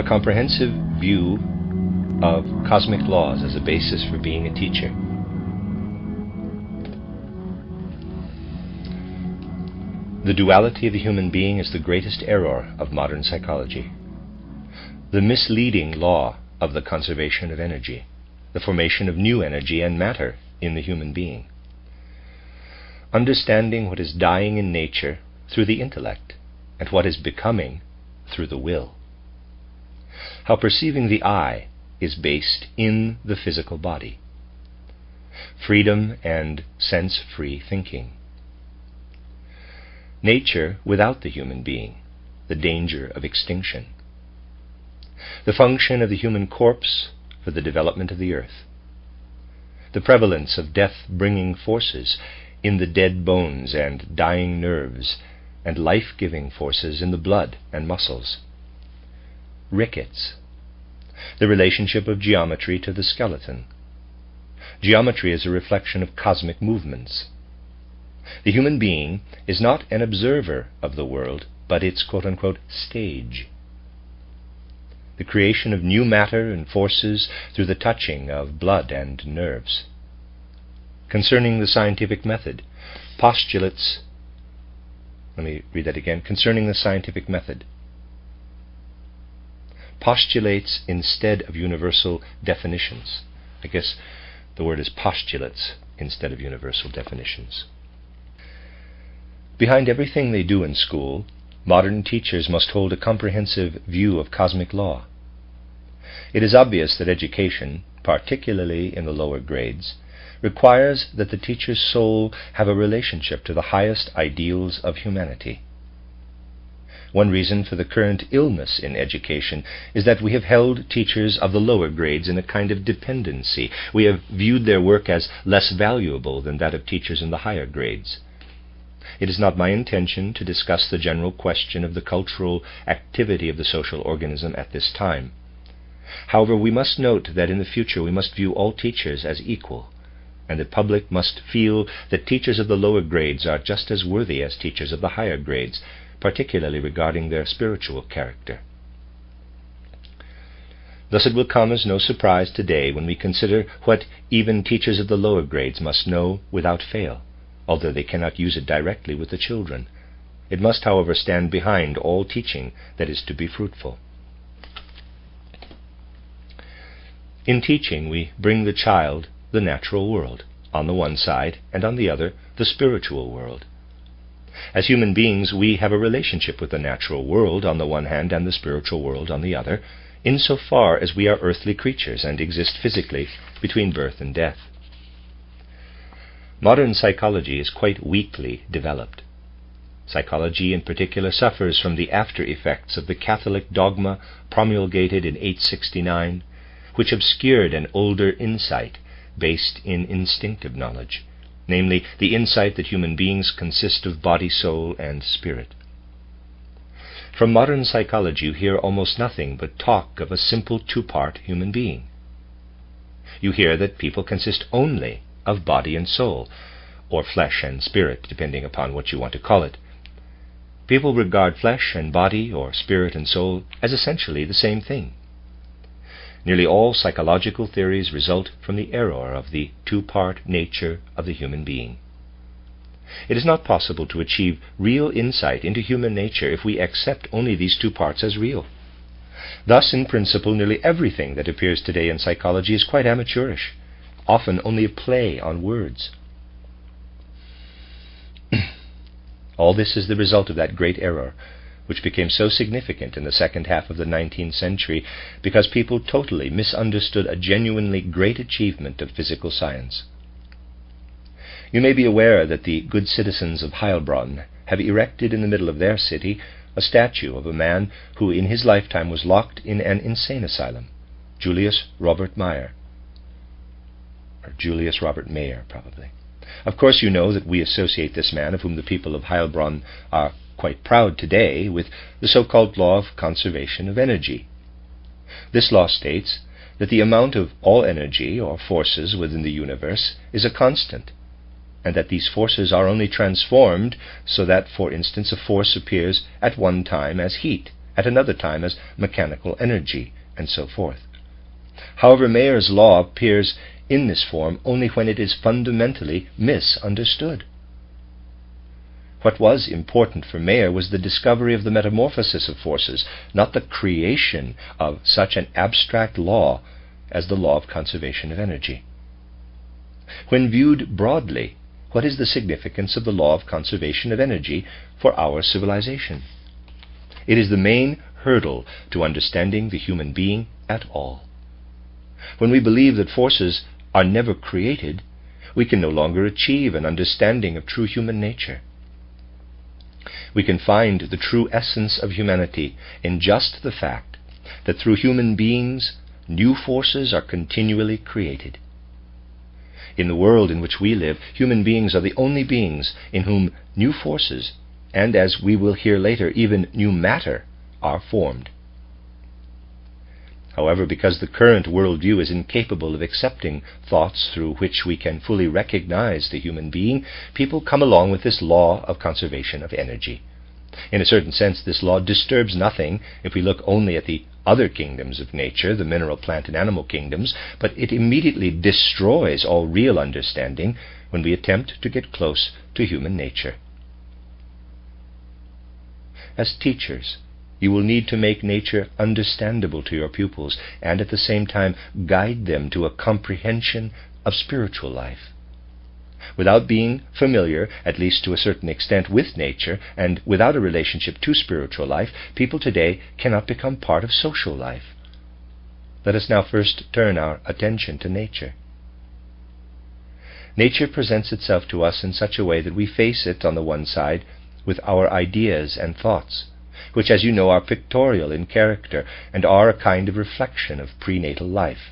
comprehensive view of cosmic laws as a basis for being a teacher. The duality of the human being is the greatest error of modern psychology. The misleading law of the conservation of energy, the formation of new energy and matter in the human being. Understanding what is dying in nature through the intellect and what is becoming through the will. How perceiving the I is based in the physical body. Freedom and sense-free thinking. Nature without the human being, the danger of extinction. The function of the human corpse for the development of the earth. The prevalence of death-bringing forces in the dead bones and dying nerves, and life-giving forces in the blood and muscles. Rickets. The relationship of geometry to the skeleton. Geometry is a reflection of cosmic movements. The human being is not an observer of the world, but its quote-unquote stage. The creation of new matter and forces through the touching of blood and nerves. Concerning the scientific method, postulates. Let me read that again. Concerning the scientific method. Postulates instead of universal definitions. I guess the word is postulates instead of universal definitions. Behind everything they do in school, modern teachers must hold a comprehensive view of cosmic law. It is obvious that education, particularly in the lower grades, requires that the teacher's soul have a relationship to the highest ideals of humanity. One reason for the current illness in education is that we have held teachers of the lower grades in a kind of dependency. We have viewed their work as less valuable than that of teachers in the higher grades. It is not my intention to discuss the general question of the cultural activity of the social organism at this time. However, we must note that in the future we must view all teachers as equal, and the public must feel that teachers of the lower grades are just as worthy as teachers of the higher grades, particularly regarding their spiritual character. Thus it will come as no surprise today when we consider what even teachers of the lower grades must know without fail, although they cannot use it directly with the children. It must, however, stand behind all teaching that is to be fruitful. In teaching, we bring the child the natural world on the one side, and on the other, the spiritual world. As human beings, we have a relationship with the natural world on the one hand and the spiritual world on the other, insofar as we are earthly creatures and exist physically between birth and death. Modern psychology is quite weakly developed. Psychology in particular suffers from the after effects of the Catholic dogma promulgated in 869, which obscured an older insight based in instinctive knowledge, namely the insight that human beings consist of body, soul, and spirit. From modern psychology you hear almost nothing but talk of a simple two-part human being. You hear that people consist only of body and soul, or flesh and spirit, depending upon what you want to call it. People regard flesh and body, or spirit and soul, as essentially the same thing. Nearly all psychological theories result from the error of the two-part nature of the human being. It is not possible to achieve real insight into human nature if we accept only these two parts as real. Thus, in principle, nearly everything that appears today in psychology is quite amateurish, often only a play on words. All this is the result of that great error, which became so significant in the second half of the 19th century because people totally misunderstood a genuinely great achievement of physical science. You may be aware that the good citizens of Heilbronn have erected in the middle of their city a statue of a man who in his lifetime was locked in an insane asylum, Julius Robert Mayer, probably. Of course you know that we associate this man, of whom the people of Heilbronn are quite proud today, with the so-called law of conservation of energy. This law states that the amount of all energy or forces within the universe is a constant, and that these forces are only transformed so that, for instance, a force appears at one time as heat at another time as mechanical energy, and so forth. However, Mayer's law appears in this form only when it is fundamentally misunderstood. What was important for Mayer was the discovery of the metamorphosis of forces, not the creation of such an abstract law as the law of conservation of energy. When viewed broadly, what is the significance of the law of conservation of energy for our civilization? It is the main hurdle to understanding the human being at all. When we believe that forces are never created, we can no longer achieve an understanding of true human nature. We can find the true essence of humanity in just the fact that through human beings, new forces are continually created. In the world in which we live, human beings are the only beings in whom new forces, and as we will hear later, even new matter, are formed. However, because the current worldview is incapable of accepting thoughts through which we can fully recognize the human being, people come along with this law of conservation of energy. In a certain sense, this law disturbs nothing if we look only at the other kingdoms of nature, the mineral, plant, and animal kingdoms, but it immediately destroys all real understanding when we attempt to get close to human nature. As teachers, you will need to make nature understandable to your pupils and at the same time guide them to a comprehension of spiritual life. Without being familiar, at least to a certain extent, with nature and without a relationship to spiritual life, people today cannot become part of social life. Let us now first turn our attention to nature. Nature presents itself to us in such a way that we face it on the one side with our ideas and thoughts, which, as you know, are pictorial in character and are a kind of reflection of prenatal life.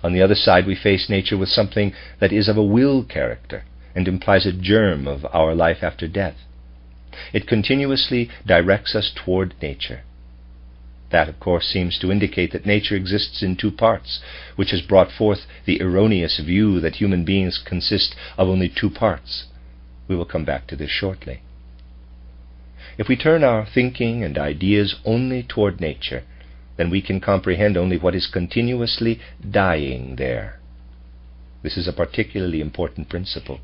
On the other side, we face nature with something that is of a will character and implies a germ of our life after death. It continuously directs us toward nature. That, of course, seems to indicate that nature exists in two parts, which has brought forth the erroneous view that human beings consist of only two parts. We will come back to this shortly. If we turn our thinking and ideas only toward nature, then we can comprehend only what is continuously dying there. This is a particularly important principle.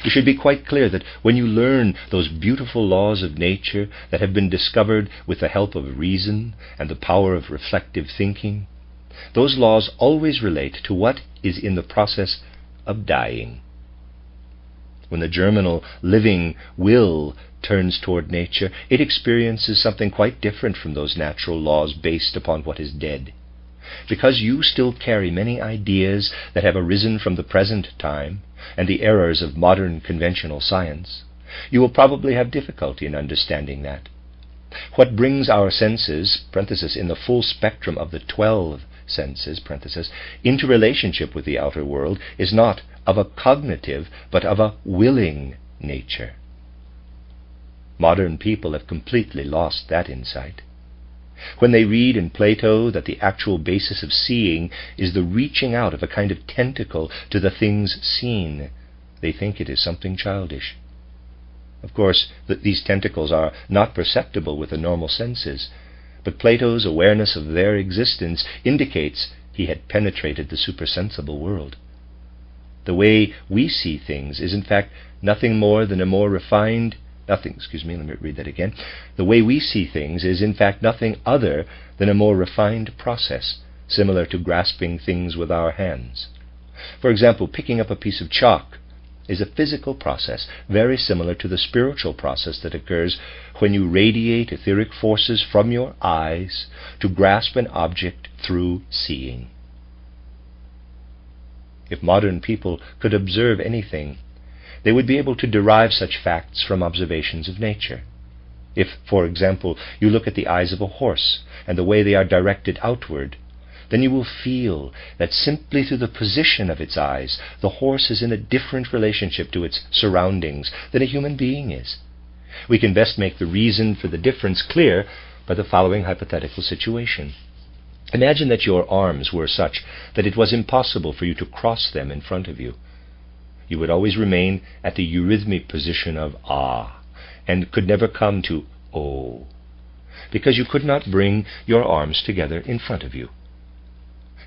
You should be quite clear that when you learn those beautiful laws of nature that have been discovered with the help of reason and the power of reflective thinking, those laws always relate to what is in the process of dying. When the germinal, living will turns toward nature, it experiences something quite different from those natural laws based upon what is dead. Because you still carry many ideas that have arisen from the present time and the errors of modern conventional science, you will probably have difficulty in understanding that. What brings our senses, parenthesis, in the full spectrum of the 12 senses, parenthesis, into relationship with the outer world is not of a cognitive, but of a willing nature. Modern people have completely lost that insight. When they read in Plato that the actual basis of seeing is the reaching out of a kind of tentacle to the things seen, they think it is something childish. Of course, these tentacles are not perceptible with the normal senses, but Plato's awareness of their existence indicates he had penetrated the supersensible world. The way we see things is in fact nothing more than a more refined The way we see things is in fact nothing other than a more refined process, similar to grasping things with our hands. For example, picking up a piece of chalk is a physical process very similar to the spiritual process that occurs when you radiate etheric forces from your eyes to grasp an object through seeing. If modern people could observe anything, they would be able to derive such facts from observations of nature. If, for example, you look at the eyes of a horse and the way they are directed outward, then you will feel that simply through the position of its eyes, the horse is in a different relationship to its surroundings than a human being is. We can best make the reason for the difference clear by the following hypothetical situation. Imagine that your arms were such that it was impossible for you to cross them in front of you. You would always remain at the eurythmic position of ah, and could never come to oh. because you could not bring your arms together in front of you.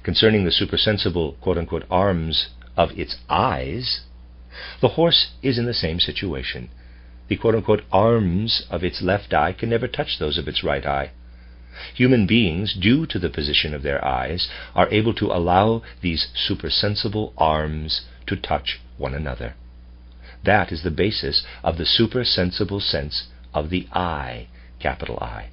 Concerning the supersensible quote-unquote arms of its eyes, the horse is in the same situation. The quote-unquote arms of its left eye can never touch those of its right eye. Human beings, due to the position of their eyes, are able to allow these supersensible arms to touch one another. That is the basis of the supersensible sense of the I, capital I.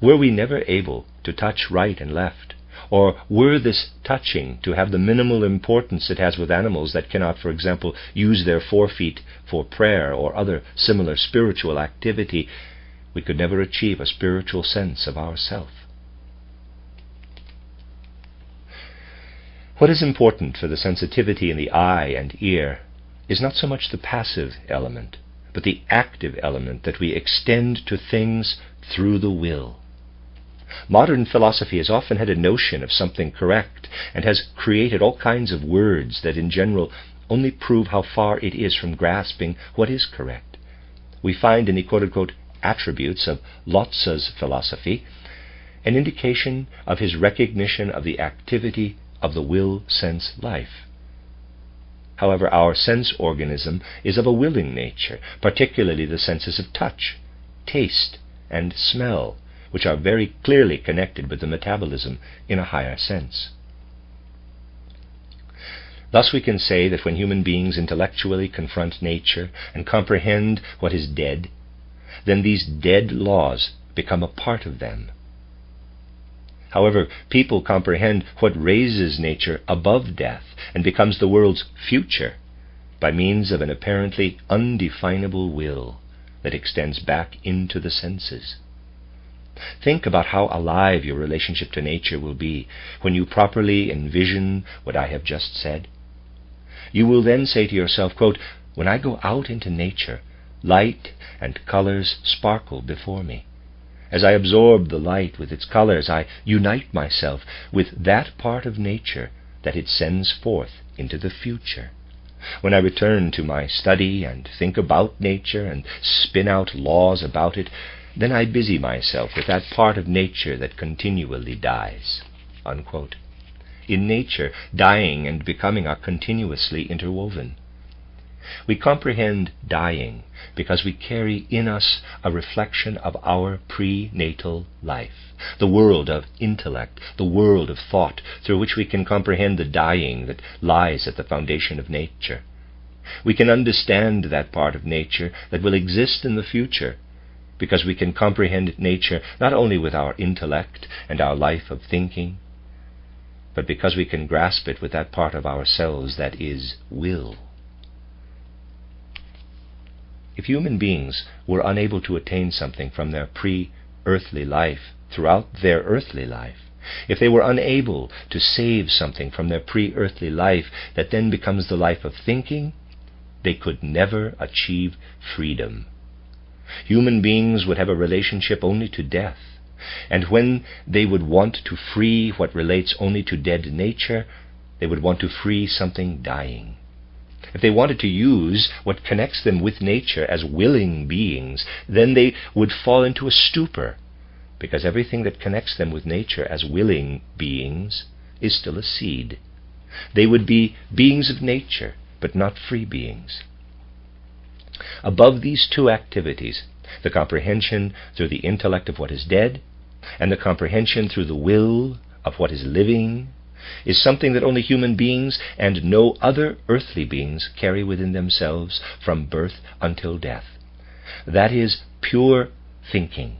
Were we never able to touch right and left, or were this touching to have the minimal importance it has with animals that cannot, for example, use their forefeet for prayer or other similar spiritual activity, we could never achieve a spiritual sense of ourself. What is important for the sensitivity in the eye and ear is not so much the passive element, but the active element that we extend to things through the will. Modern philosophy has often had a notion of something correct and has created all kinds of words that in general only prove how far it is from grasping what is correct. We find in the quote-unquote attributes of Lotze's philosophy an indication of his recognition of the activity of the will-sense life. However, our sense organism is of a willing nature, particularly the senses of touch, taste, and smell, which are very clearly connected with the metabolism in a higher sense. Thus we can say that when human beings intellectually confront nature and comprehend what is dead, then these dead laws become a part of them. However, people comprehend what raises nature above death and becomes the world's future by means of an apparently undefinable will that extends back into the senses. Think about how alive your relationship to nature will be when you properly envision what I have just said. You will then say to yourself, quote, "When I go out into nature, light and colors sparkle before me. As I absorb the light with its colors, I unite myself with that part of nature that it sends forth into the future. When I return to my study and think about nature and spin out laws about it, then I busy myself with that part of nature that continually dies." Unquote. In nature, dying and becoming are continuously interwoven. We comprehend dying because we carry in us a reflection of our prenatal life, the world of intellect, the world of thought, through which we can comprehend the dying that lies at the foundation of nature. We can understand that part of nature that will exist in the future, because we can comprehend nature not only with our intellect and our life of thinking, but because we can grasp it with that part of ourselves that is will. If human beings were unable to attain something from their pre-earthly life throughout their earthly life, if they were unable to save something from their pre-earthly life that then becomes the life of thinking, they could never achieve freedom. Human beings would have a relationship only to death, and when they would want to free what relates only to dead nature, they would want to free something dying. If they wanted to use what connects them with nature as willing beings, then they would fall into a stupor, because everything that connects them with nature as willing beings is still a seed. They would be beings of nature, but not free beings. Above these two activities, the comprehension through the intellect of what is dead, and the comprehension through the will of what is living, is something that only human beings and no other earthly beings carry within themselves from birth until death. That is pure thinking.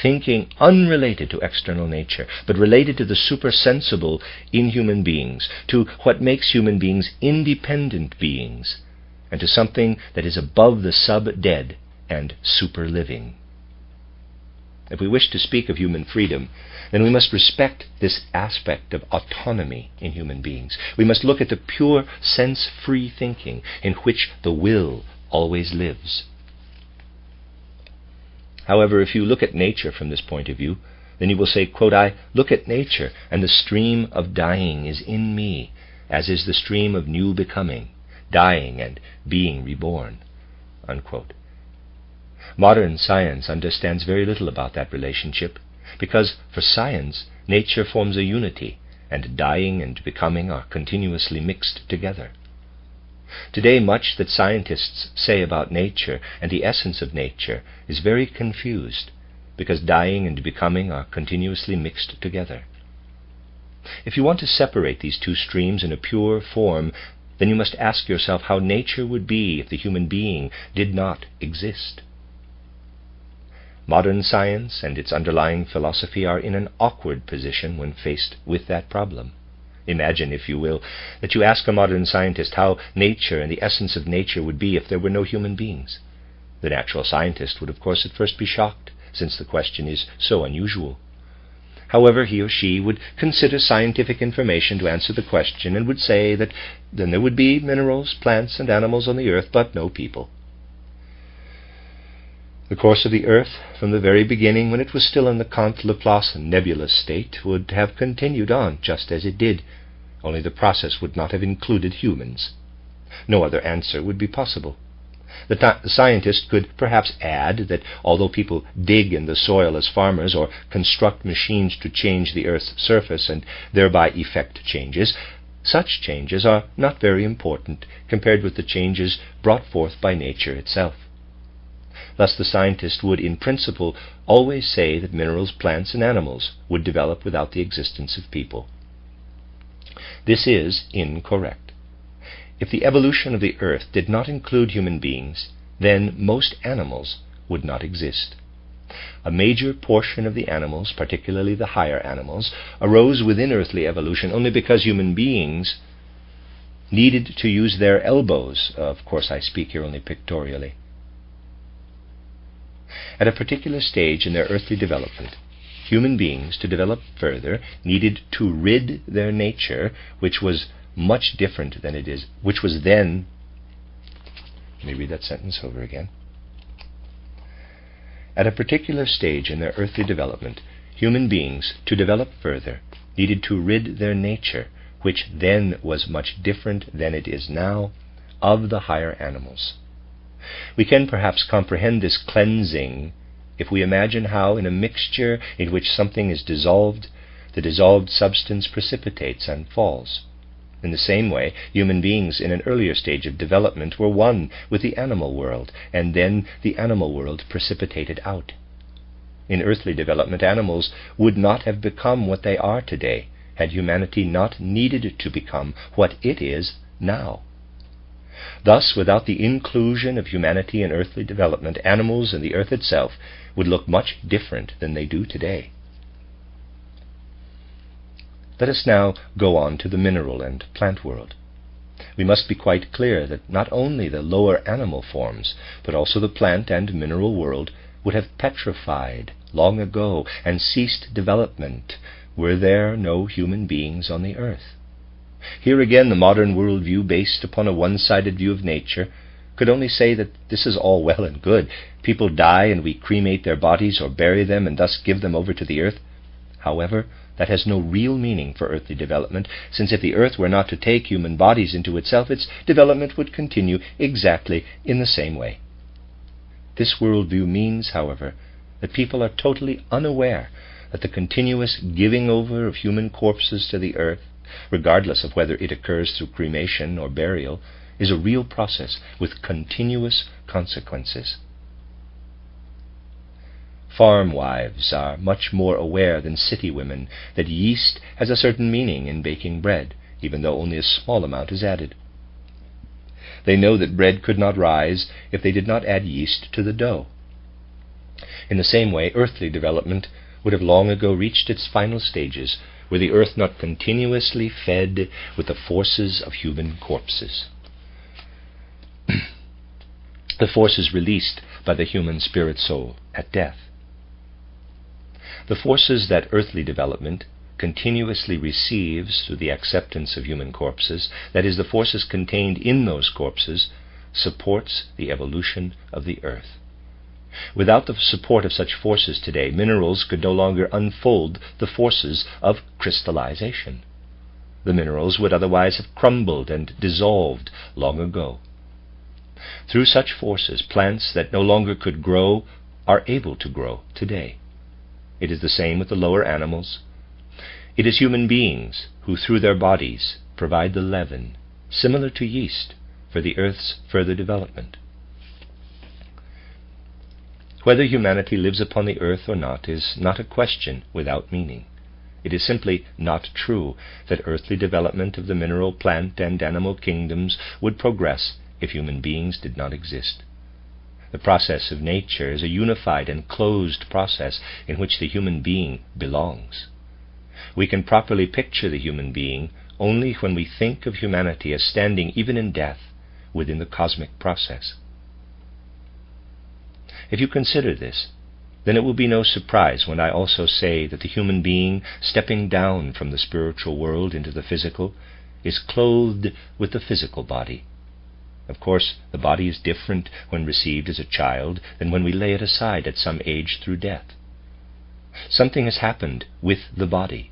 Thinking unrelated to external nature, but related to the supersensible in human beings, to what makes human beings independent beings, and to something that is above the sub-dead and super-living. If we wish to speak of human freedom, then we must respect this aspect of autonomy in human beings. We must look at the pure sense-free thinking in which the will always lives. However, if you look at nature from this point of view, then you will say, quote, "I look at nature, and the stream of dying is in me, as is the stream of new becoming, dying and being reborn." Unquote. Modern science understands very little about that relationship, because for science, nature forms a unity, and dying and becoming are continuously mixed together. Today, much that scientists say about nature and the essence of nature is very confused, because dying and becoming are continuously mixed together. If you want to separate these two streams in a pure form, then you must ask yourself how nature would be if the human being did not exist. Modern science and its underlying philosophy are in an awkward position when faced with that problem. Imagine, if you will, that you ask a modern scientist how nature and the essence of nature would be if there were no human beings. The natural scientist would, of course, at first be shocked, since the question is so unusual. However, he or she would consider scientific information to answer the question and would say that then there would be minerals, plants, and animals on the earth, but no people. The course of the earth, from the very beginning, when it was still in the Kant-Laplace nebulous state, would have continued on just as it did, only the process would not have included humans. No other answer would be possible. The scientist could perhaps add that although people dig in the soil as farmers or construct machines to change the earth's surface and thereby effect changes, such changes are not very important compared with the changes brought forth by nature itself. Thus the scientist would, in principle, always say that minerals, plants, and animals would develop without the existence of people. This is incorrect. If the evolution of the earth did not include human beings, then most animals would not exist. A major portion of the animals, particularly the higher animals, arose within earthly evolution only because human beings needed to use their elbows. Of course, I speak here only pictorially. At a particular stage in their earthly development, human beings, to develop further, needed to rid their nature, which was much different than it is, which was then. Let me read that sentence over again. At a particular stage in their earthly development, human beings, to develop further, needed to rid their nature, which then was much different than it is now, of the higher animals. We can perhaps comprehend this cleansing if we imagine how, in a mixture in which something is dissolved, the dissolved substance precipitates and falls. In the same way, human beings in an earlier stage of development were one with the animal world, and then the animal world precipitated out. In earthly development, animals would not have become what they are today, had humanity not needed to become what it is now. Thus, without the inclusion of humanity in earthly development, animals and the earth itself would look much different than they do today. Let us now go on to the mineral and plant world. We must be quite clear that not only the lower animal forms, but also the plant and mineral world would have petrified long ago and ceased development were there no human beings on the earth. Here again, the modern worldview, based upon a one-sided view of nature, could only say that this is all well and good. People die and we cremate their bodies or bury them and thus give them over to the earth. However, that has no real meaning for earthly development, since if the earth were not to take human bodies into itself, its development would continue exactly in the same way. This worldview means, however, that people are totally unaware that the continuous giving over of human corpses to the earth, regardless of whether it occurs through cremation or burial, is a real process with continuous consequences. Farm wives are much more aware than city women that yeast has a certain meaning in baking bread, even though only a small amount is added. They know that bread could not rise if they did not add yeast to the dough. In the same way, earthly development would have long ago reached its final stages, were the earth not continuously fed with the forces of human corpses. The forces released by the human spirit soul at death. The forces that earthly development continuously receives through the acceptance of human corpses, that is, the forces contained in those corpses, supports the evolution of the earth. Without the support of such forces today, minerals could no longer unfold the forces of crystallization. The minerals would otherwise have crumbled and dissolved long ago. Through such forces, plants that no longer could grow are able to grow today. It is the same with the lower animals. It is human beings who, through their bodies, provide the leaven, similar to yeast, for the earth's further development. Whether humanity lives upon the earth or not is not a question without meaning. It is simply not true that earthly development of the mineral, plant, and animal kingdoms would progress if human beings did not exist. The process of nature is a unified and closed process in which the human being belongs. We can properly picture the human being only when we think of humanity as standing, even in death, within the cosmic process. If you consider this, then it will be no surprise when I also say that the human being, stepping down from the spiritual world into the physical, is clothed with the physical body. Of course, the body is different when received as a child than when we lay it aside at some age through death. Something has happened with the body.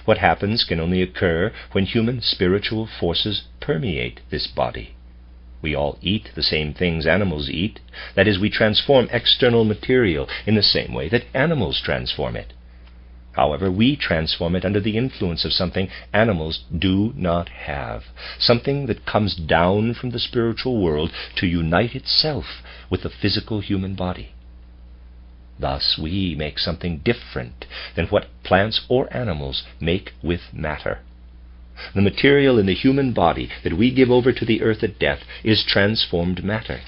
What happens can only occur when human spiritual forces permeate this body. We all eat the same things animals eat. That is, we transform external material in the same way that animals transform it. However, we transform it under the influence of something animals do not have, something that comes down from the spiritual world to unite itself with the physical human body. Thus, we make something different than what plants or animals make with matter. The material in the human body that we give over to the earth at death is transformed matter,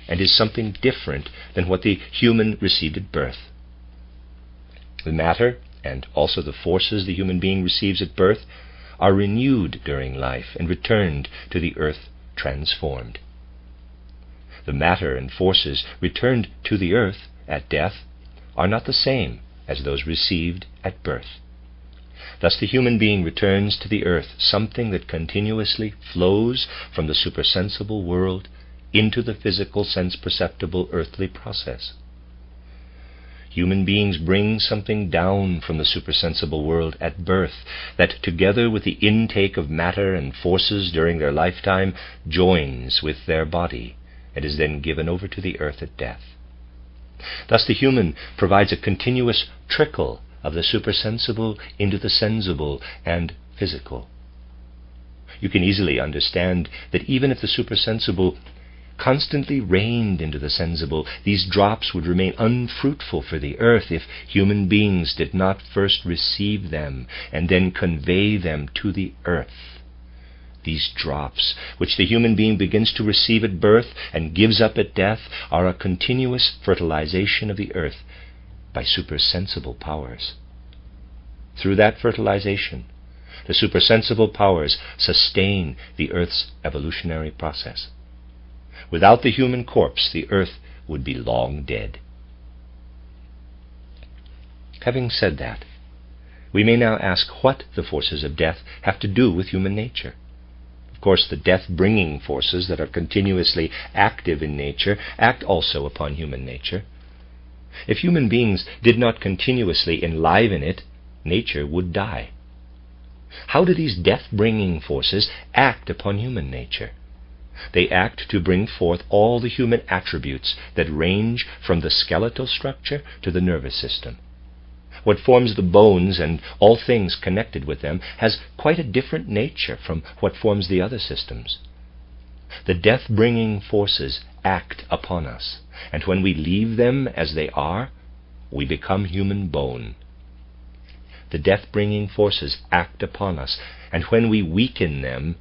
and is something different than what the human received at birth. The matter, and also the forces the human being receives at birth, are renewed during life and returned to the earth transformed. The matter and forces returned to the earth at death are not the same as those received at birth. Thus the human being returns to the earth something that continuously flows from the supersensible world into the physical, sense-perceptible earthly process. Human beings bring something down from the supersensible world at birth that, together with the intake of matter and forces during their lifetime, joins with their body and is then given over to the earth at death. Thus the human provides a continuous trickle of the supersensible into the sensible and physical. You can easily understand that even if the supersensible constantly rained into the sensible, these drops would remain unfruitful for the earth if human beings did not first receive them and then convey them to the earth. These drops, which the human being begins to receive at birth and gives up at death, are a continuous fertilization of the earth by supersensible powers. Through that fertilization, the supersensible powers sustain the earth's evolutionary process. Without the human corpse, the earth would be long dead. Having said that, we may now ask what the forces of death have to do with human nature. Of course, the death-bringing forces that are continuously active in nature act also upon human nature. If human beings did not continuously enliven it, nature would die. How do these death-bringing forces act upon human nature? They act to bring forth all the human attributes that range from the skeletal structure to the nervous system. What forms the bones and all things connected with them has quite a different nature from what forms the other systems. The death-bringing forces act upon us, and when we leave them as they are, we become human bone. The death-bringing forces act upon us, and when we weaken them,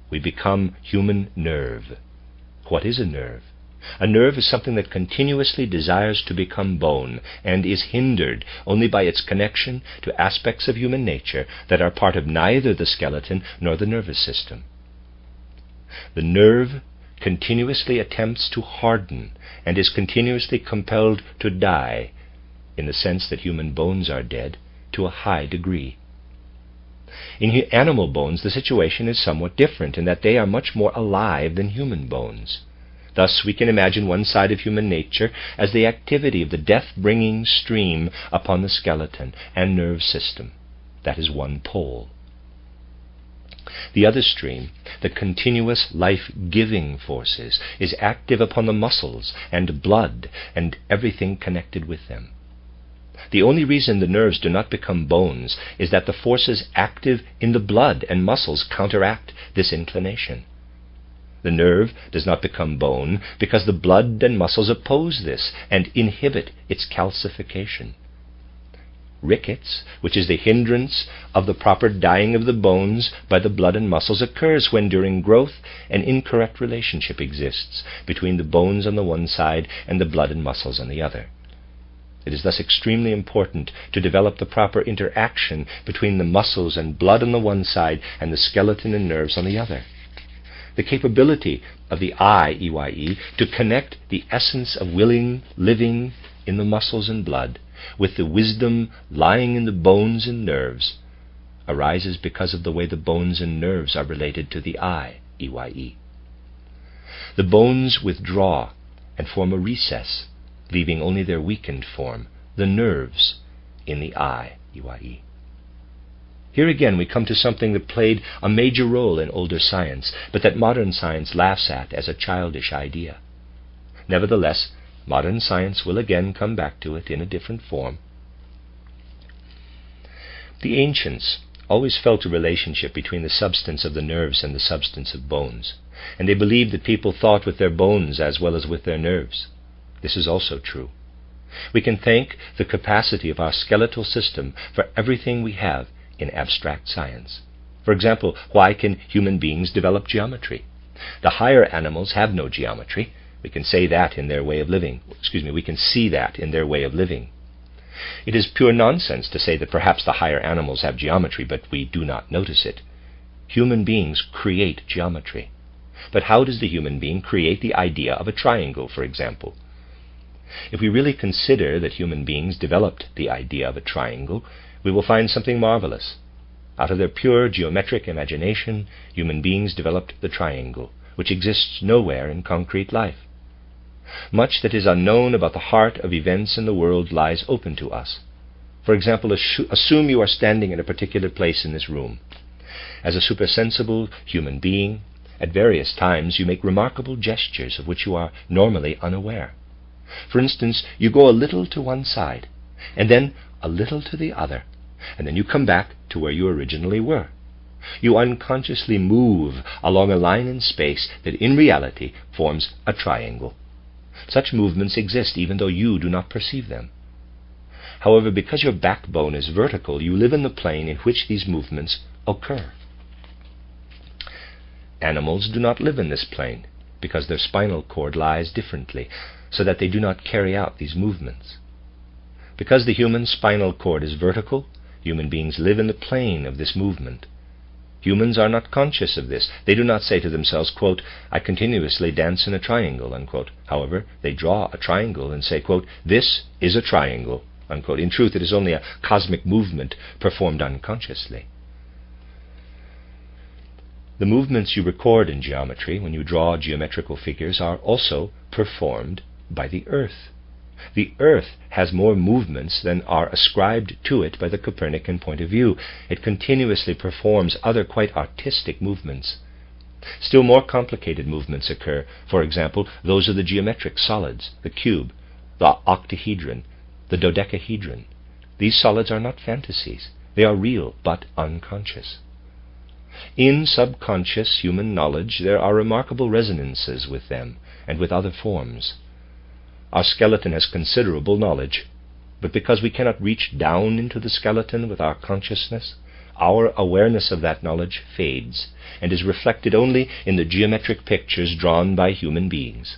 we become human nerve. What is a nerve? A nerve is something that continuously desires to become bone and is hindered only by its connection to aspects of human nature that are part of neither the skeleton nor the nervous system. The nerve continuously attempts to harden and is continuously compelled to die, in the sense that human bones are dead, to a high degree. In animal bones, the situation is somewhat different in that they are much more alive than human bones. Thus we can imagine one side of human nature as the activity of the death-bringing stream upon the skeleton and nerve system. That is one pole. The other stream, the continuous life-giving forces, is active upon the muscles and blood and everything connected with them. The only reason the nerves do not become bones is that the forces active in the blood and muscles counteract this inclination. The nerve does not become bone because the blood and muscles oppose this and inhibit its calcification. Rickets, which is the hindrance of the proper dying of the bones by the blood and muscles, occurs when during growth an incorrect relationship exists between the bones on the one side and the blood and muscles on the other. It is thus extremely important to develop the proper interaction between the muscles and blood on the one side and the skeleton and nerves on the other. The capability of the I, EYE, to connect the essence of willing, living in the muscles and blood with the wisdom lying in the bones and nerves arises because of the way the bones and nerves are related to the I, EYE. The bones withdraw and form a recess, leaving only their weakened form, the nerves, in the I, EYE. Here again we come to something that played a major role in older science, but that modern science laughs at as a childish idea. Nevertheless, modern science will again come back to it in a different form. The ancients always felt a relationship between the substance of the nerves and the substance of bones, and they believed that people thought with their bones as well as with their nerves. This is also true. We can thank the capacity of our skeletal system for everything we have in abstract science. For example, why can human beings develop geometry? The higher animals have no geometry. We can say that in their way of living. We can see that in their way of living. It is pure nonsense to say that perhaps the higher animals have geometry, but we do not notice it. Human beings create geometry. But how does the human being create the idea of a triangle, for example? If we really consider that human beings developed the idea of a triangle, we will find something marvelous. Out of their pure geometric imagination, human beings developed the triangle, which exists nowhere in concrete life. Much that is unknown about the heart of events in the world lies open to us. For example, assume you are standing in a particular place in this room. As a supersensible human being, at various times you make remarkable gestures of which you are normally unaware. For instance, you go a little to one side, and then a little to the other, and then you come back to where you originally were. You unconsciously move along a line in space that in reality forms a triangle. Such movements exist even though you do not perceive them. However, because your backbone is vertical, you live in the plane in which these movements occur. Animals do not live in this plane because their spinal cord lies differently, so that they do not carry out these movements. Because the human spinal cord is vertical, human beings live in the plane of this movement. Humans are not conscious of this. They do not say to themselves, quote, I continuously dance in a triangle, unquote. However, they draw a triangle and say, quote, this is a triangle, unquote. In truth, it is only a cosmic movement performed unconsciously. The movements you record in geometry when you draw geometrical figures are also performed by the Earth. The Earth has more movements than are ascribed to it by the Copernican point of view. It continuously performs other quite artistic movements. Still more complicated movements occur, for example, those of the geometric solids, the cube, the octahedron, the dodecahedron. These solids are not fantasies. They are real, but unconscious. In subconscious human knowledge there are remarkable resonances with them and with other forms. Our skeleton has considerable knowledge, but because we cannot reach down into the skeleton with our consciousness, our awareness of that knowledge fades and is reflected only in the geometric pictures drawn by human beings.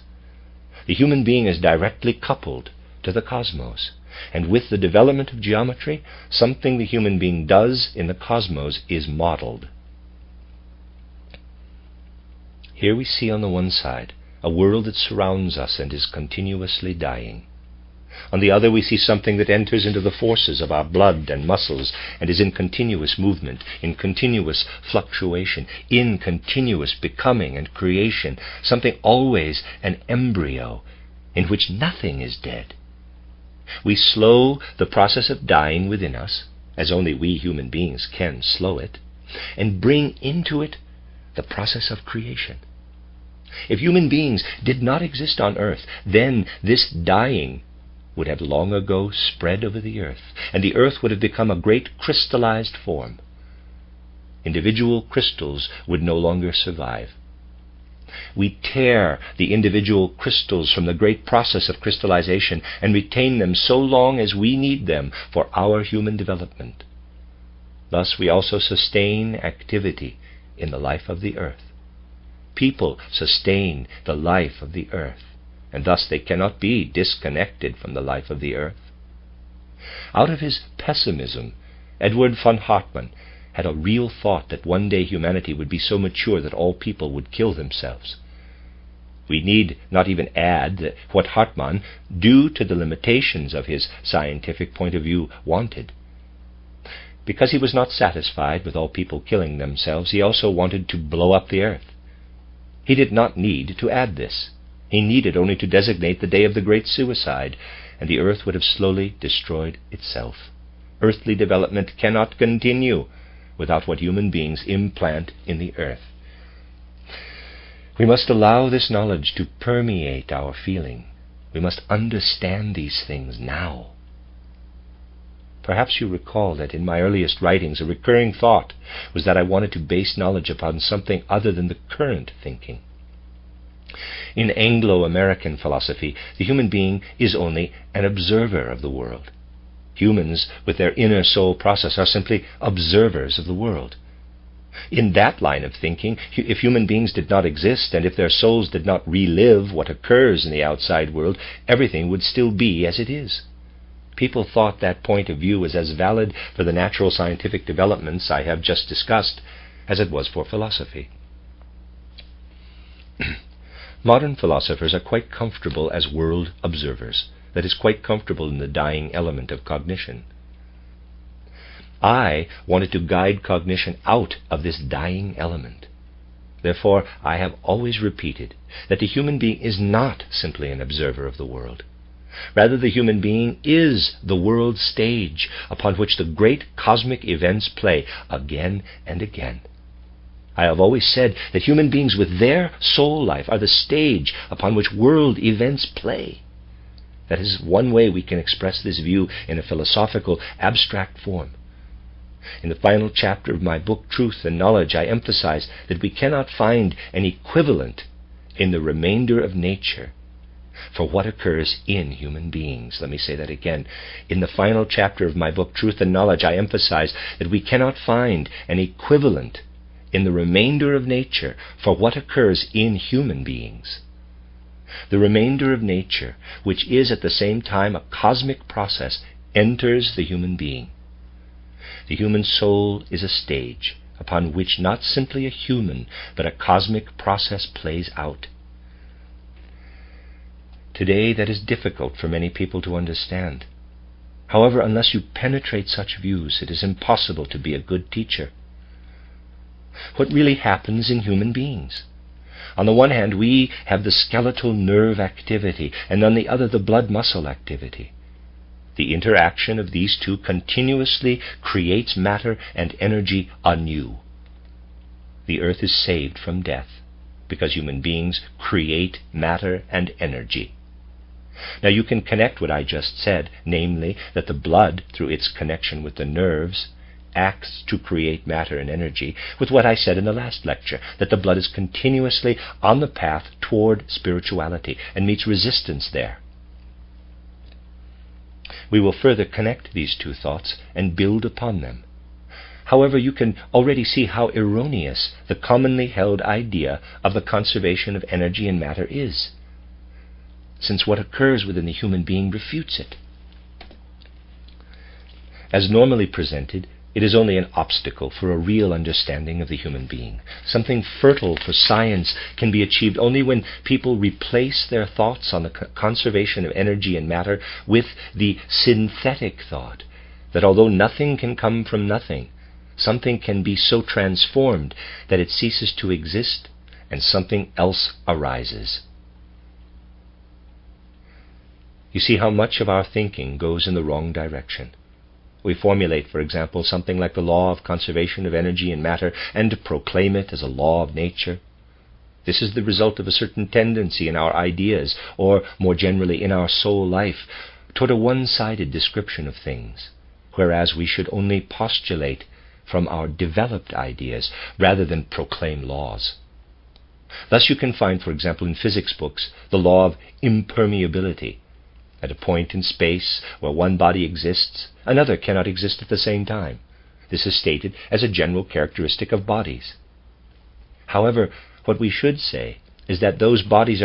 The human being is directly coupled to the cosmos, and with the development of geometry, something the human being does in the cosmos is modeled. Here we see on the one side a world that surrounds us and is continuously dying. On the other we see something that enters into the forces of our blood and muscles and is in continuous movement, in continuous fluctuation, in continuous becoming and creation, something always an embryo in which nothing is dead. We slow the process of dying within us, as only we human beings can slow it, and bring into it the process of creation. If human beings did not exist on earth, then this dying would have long ago spread over the earth, and the earth would have become a great crystallized form. Individual crystals would no longer survive. We tear the individual crystals from the great process of crystallization and retain them so long as we need them for our human development. Thus we also sustain activity in the life of the earth. People sustain the life of the earth, and thus they cannot be disconnected from the life of the earth. Out of his pessimism, Edward von Hartmann had a real thought that one day humanity would be so mature that all people would kill themselves. We need not even add that what Hartmann, due to the limitations of his scientific point of view, wanted. Because he was not satisfied with all people killing themselves, he also wanted to blow up the earth. He did not need to add this. He needed only to designate the day of the great suicide, and the earth would have slowly destroyed itself. Earthly development cannot continue without what human beings implant in the earth. We must allow this knowledge to permeate our feeling. We must understand these things now. Perhaps you recall that in my earliest writings a recurring thought was that I wanted to base knowledge upon something other than the current thinking. In Anglo-American philosophy, the human being is only an observer of the world. Humans, with their inner soul process, are simply observers of the world. In that line of thinking, if human beings did not exist, and if their souls did not relive what occurs in the outside world, everything would still be as it is. People thought that point of view was as valid for the natural scientific developments I have just discussed as it was for philosophy. Modern philosophers are quite comfortable as world observers, that is, quite comfortable in the dying element of cognition. I wanted to guide cognition out of this dying element. Therefore, I have always repeated that the human being is not simply an observer of the world. Rather, the human being is the world stage upon which the great cosmic events play again and again. I have always said that human beings with their soul life are the stage upon which world events play. That is one way we can express this view in a philosophical, abstract form. In the final chapter of my book, Truth and Knowledge, I emphasize that we cannot find an equivalent in the remainder of nature for what occurs in human beings. Let me say that again. In the final chapter of my book, Truth and Knowledge, I emphasize that we cannot find an equivalent in the remainder of nature for what occurs in human beings. The remainder of nature, which is at the same time a cosmic process, enters the human being. The human soul is a stage upon which not simply a human, but a cosmic process plays out. Today that is difficult for many people to understand. However, unless you penetrate such views, it is impossible to be a good teacher. What really happens in human beings? On the one hand, we have the skeletal nerve activity, and on the other, the blood-muscle activity. The interaction of these two continuously creates matter and energy anew. The earth is saved from death because human beings create matter and energy. Now you can connect what I just said, namely that the blood, through its connection with the nerves, acts to create matter and energy, with what I said in the last lecture, that the blood is continuously on the path toward spirituality and meets resistance there. We will further connect these two thoughts and build upon them. However, you can already see how erroneous the commonly held idea of the conservation of energy and matter is, since what occurs within the human being refutes it. As normally presented, it is only an obstacle for a real understanding of the human being. Something fertile for science can be achieved only when people replace their thoughts on the conservation of energy and matter with the synthetic thought that although nothing can come from nothing, something can be so transformed that it ceases to exist and something else arises. You see how much of our thinking goes in the wrong direction. We formulate, for example, something like the law of conservation of energy and matter and proclaim it as a law of nature. This is the result of a certain tendency in our ideas, or more generally in our soul life, toward a one-sided description of things, whereas we should only postulate from our developed ideas rather than proclaim laws. Thus you can find, for example, in physics books, the law of impermeability. At a point in space where one body exists, another cannot exist at the same time. This is stated as a general characteristic of bodies. However, what we should say is that those bodies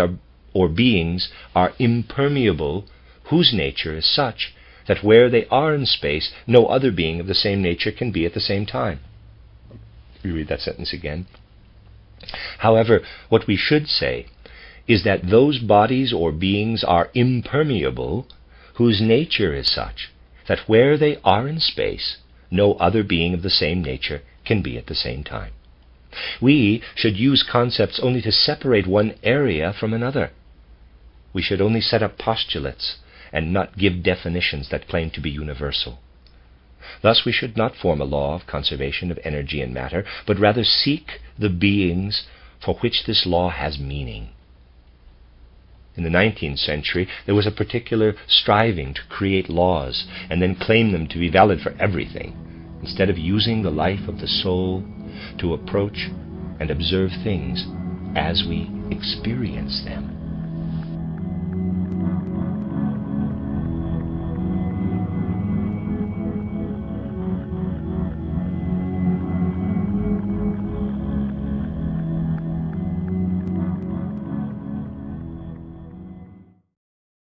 or beings are impermeable whose nature is such that where they are in space, no other being of the same nature can be at the same time. We read that sentence again. However, what we should say is that those bodies or beings are impermeable whose nature is such that where they are in space, no other being of the same nature can be at the same time. We should use concepts only to separate one area from another. We should only set up postulates and not give definitions that claim to be universal. Thus we should not form a law of conservation of energy and matter, but rather seek the beings for which this law has meaning. In the 19th century, there was a particular striving to create laws and then claim them to be valid for everything, instead of using the life of the soul to approach and observe things as we experience them.